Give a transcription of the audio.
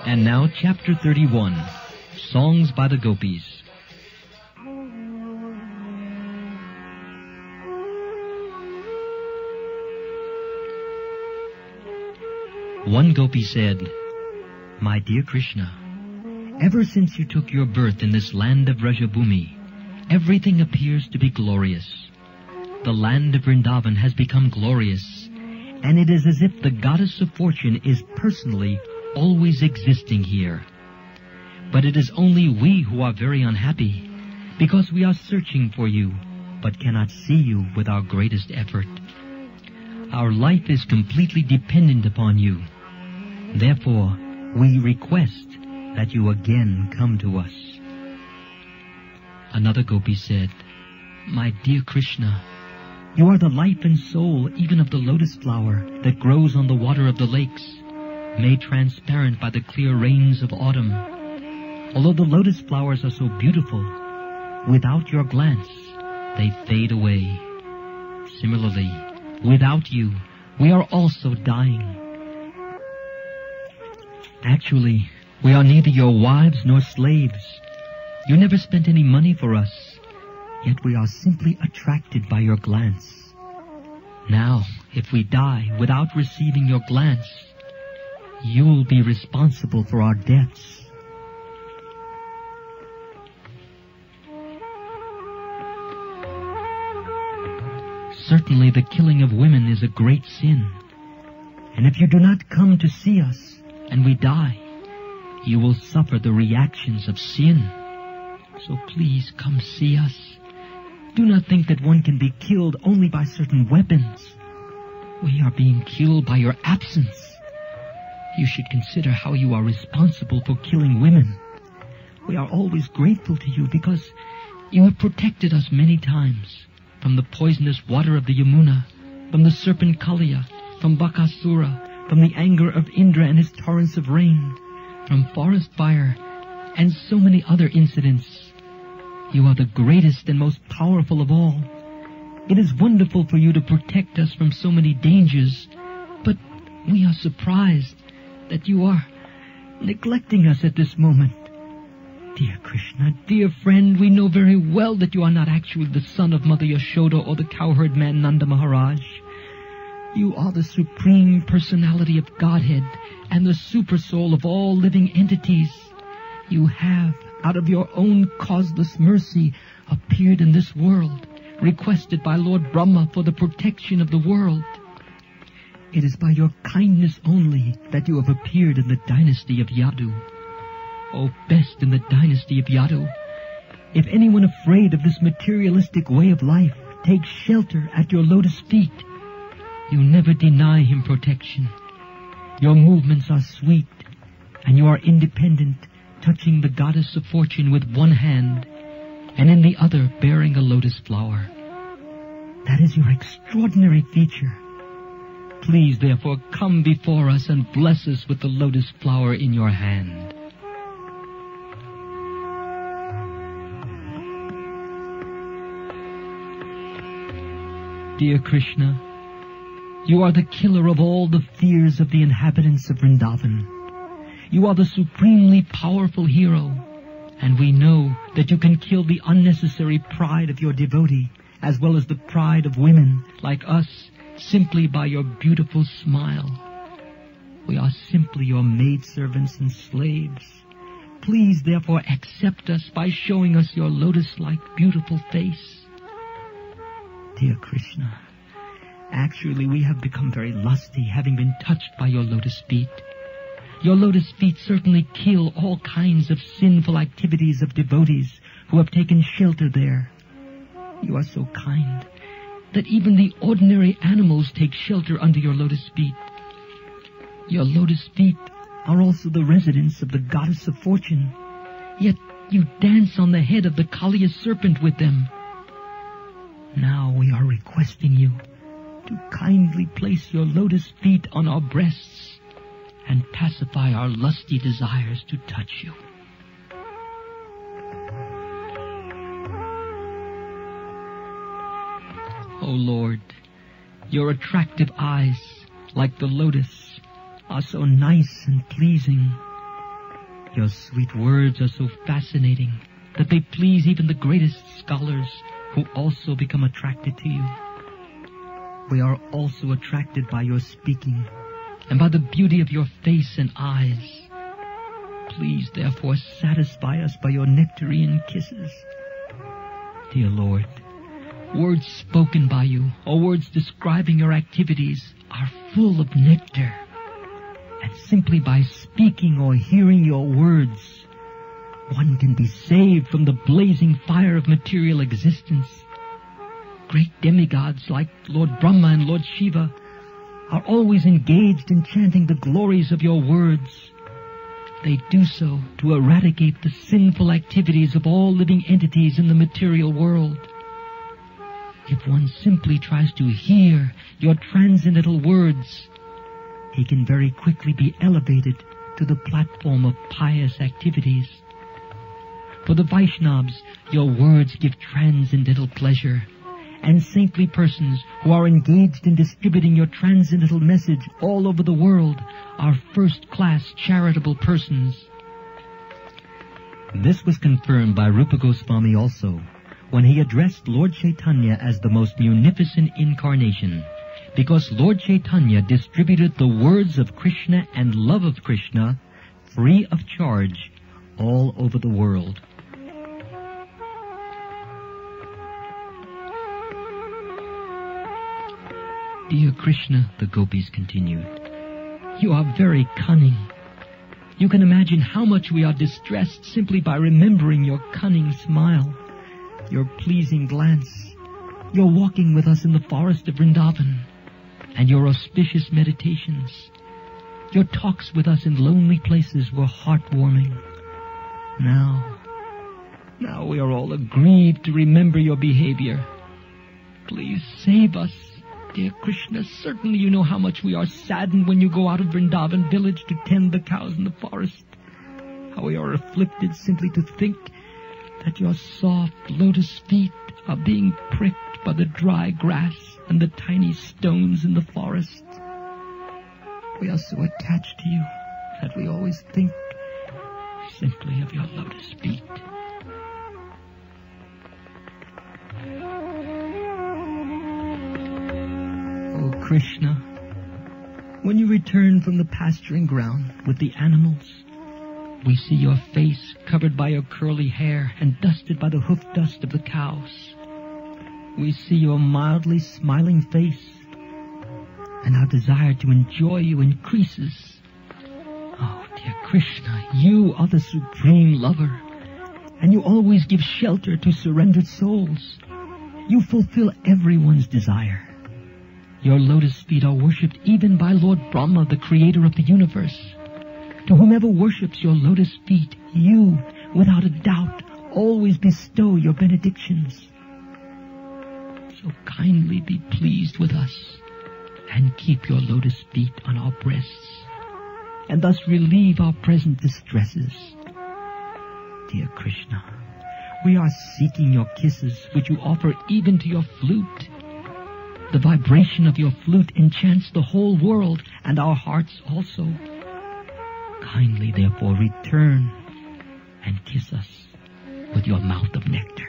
And now, Chapter 31, Songs by the Gopis. One gopi said, "My dear Krishna, ever since you took your birth in this land of Vrajabhumi, everything appears to be glorious. The land of Vrindavan has become glorious, and it is as if the goddess of fortune is personally always existing here. But it is only we who are very unhappy, because we are searching for you, but cannot see you with our greatest effort. Our life is completely dependent upon you. Therefore, we request that you again come to us." Another gopi said, "My dear Krishna, you are the life and soul even of the lotus flower that grows on the water of the lakes, made transparent by the clear rains of autumn. Although the lotus flowers are so beautiful, without your glance, they fade away. Similarly, without you, we are also dying. Actually, we are neither your wives nor slaves. You never spent any money for us, yet we are simply attracted by your glance. Now, if we die without receiving your glance, you will be responsible for our deaths." Certainly the killing of women is a great sin, and if you do not come to see us and we die, you will suffer the reactions of sin. So please come see us. Do not think that one can be killed only by certain weapons. We are being killed by your absence. You should consider how you are responsible for killing women. We are always grateful to you because you have protected us many times from the poisonous water of the Yamuna, from the serpent Kaliya, from Bakasura, from the anger of Indra and his torrents of rain, from forest fire, and so many other incidents. You are the greatest and most powerful of all. It is wonderful for you to protect us from so many dangers, but we are surprised that you are neglecting us at this moment. Dear Krishna, dear friend, we know very well that you are not actually the son of Mother Yashoda or the cowherd man Nanda Maharaj. You are the supreme personality of Godhead and the super soul of all living entities. You have, out of your own causeless mercy, appeared in this world, requested by Lord Brahma for the protection of the world. It is by your kindness only that you have appeared in the dynasty of Yadu. Oh, best in the dynasty of Yadu, if anyone afraid of this materialistic way of life takes shelter at your lotus feet, you never deny him protection. Your movements are sweet, and you are independent, touching the goddess of fortune with one hand, and in the other bearing a lotus flower. That is your extraordinary feature. Please, therefore, come before us and bless us with the lotus flower in your hand." Dear Krishna, you are the killer of all the fears of the inhabitants of Vrindavan. You are the supremely powerful hero, and we know that you can kill the unnecessary pride of your devotee, as well as the pride of women like us, simply by your beautiful smile. We are simply your maidservants and slaves. Please, therefore, accept us by showing us your lotus-like beautiful face. Dear Krishna, actually we have become very lusty, having been touched by your lotus feet. Your lotus feet certainly kill all kinds of sinful activities of devotees who have taken shelter there. You are so kind that even the ordinary animals take shelter under your lotus feet. Your lotus feet are also the residence of the goddess of fortune, yet you dance on the head of the Kaliya serpent with them. Now we are requesting you to kindly place your lotus feet on our breasts and pacify our lusty desires to touch you. O Lord, your attractive eyes, like the lotus, are so nice and pleasing. Your sweet words are so fascinating that they please even the greatest scholars, who also become attracted to you. We are also attracted by your speaking and by the beauty of your face and eyes. Please, therefore, satisfy us by your nectarine kisses. Dear Lord, words spoken by you, or words describing your activities, are full of nectar. And simply by speaking or hearing your words, one can be saved from the blazing fire of material existence. Great demigods like Lord Brahma and Lord Shiva are always engaged in chanting the glories of your words. They do so to eradicate the sinful activities of all living entities in the material world. If one simply tries to hear your transcendental words, he can very quickly be elevated to the platform of pious activities. For the Vaishnavas, your words give transcendental pleasure, and saintly persons who are engaged in distributing your transcendental message all over the world are first-class charitable persons. This was confirmed by Rupa Goswami also, when he addressed Lord Chaitanya as the most munificent incarnation, because Lord Chaitanya distributed the words of Krishna and love of Krishna free of charge all over the world. Dear Krishna, the Gopis continued, you are very cunning. You can imagine how much we are distressed simply by remembering your cunning smile, your pleasing glance, your walking with us in the forest of Vrindavan, and your auspicious meditations. Your talks with us in lonely places were heartwarming. Now we are all aggrieved to remember your behavior. Please save us. Dear Krishna, certainly you know how much we are saddened when you go out of Vrindavan village to tend the cows in the forest. How we are afflicted simply to think that your soft lotus feet are being pricked by the dry grass and the tiny stones in the forest. We are so attached to you that we always think simply of your lotus feet. O Krishna, when you return from the pasturing ground with the animals, we see your face covered by your curly hair and dusted by the hoof dust of the cows. We see your mildly smiling face, and our desire to enjoy you increases. Oh, dear Krishna, you are the supreme lover, and you always give shelter to surrendered souls. You fulfill everyone's desire. Your lotus feet are worshipped even by Lord Brahma, the creator of the universe. To whomever worships your lotus feet, you, without a doubt, always bestow your benedictions. So kindly be pleased with us, and keep your lotus feet on our breasts, and thus relieve our present distresses. Dear Krishna, we are seeking your kisses, which you offer even to your flute. The vibration of your flute enchants the whole world, and our hearts also. Kindly, therefore, return and kiss us with your mouth of nectar.